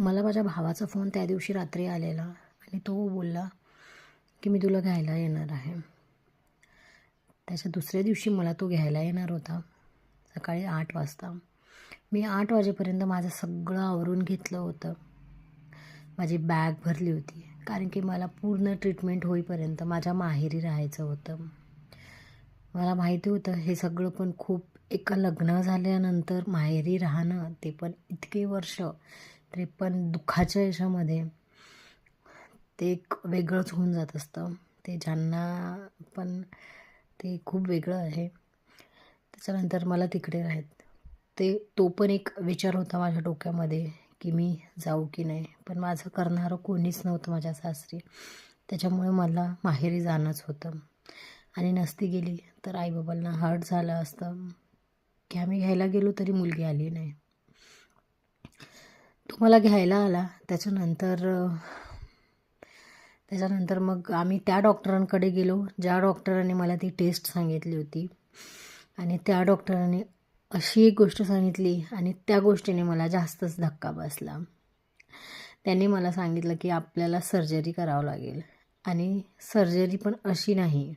मला माझ्या भावाचा फोन त्या दिवशी रात्री आलेला आणि तो बोलला की मी तुला घ्यायला येणार आहे. त्याच्या दुसऱ्या दिवशी मला तो घ्यायला येणार होता सकाळी 8 वाजता. मी 8 वाजेपर्यंत माझं सगळं आवरून घेतलं होतं. माझी बॅग भरली होती कारण की मला पूर्ण ट्रीटमेंट होईपर्यंत माझ्या माहेरी राहायचं होतं. मला माहिती होतं हे सगळं पण खूप एका लग्न झाल्यानंतर माहेरी राहणं ते पण इतके वर्ष तरी पण दुःखाच्या याच्यामध्ये ते एक वेगळंच होऊन जात असतं. ते ज्यांना पण ते खूप वेगळं आहे. त्याच्यानंतर मला तिकडे तो पण एक विचार होता माझ्या डोक्यामध्ये की मी जाऊ की नाही. पण माझं करणारं कोणीच नव्हतं माझ्या सासरी. त्याच्यामुळे मला माहेरी जाणंच होतं आणि नसती गेली तर आईबाबांना हर्ट झालं असतं की आम्ही घ्यायला गेलो तरी मुलगी आली नाही. तो मला घ्यायला आला. त्याच्यानंतर मग आम्ही त्या डॉक्टरांकडे गेलो ज्या डॉक्टरांनी मला ती टेस्ट सांगितली होती आणि त्या डॉक्टरांनी अशी एक गोष्ट सांगितली आणि त्या गोष्टीने मला जास्तच धक्का बसला. त्यांनी मला सांगितलं की आपल्याला सर्जरी करावं लागेल आणि सर्जरी पण अशी नाही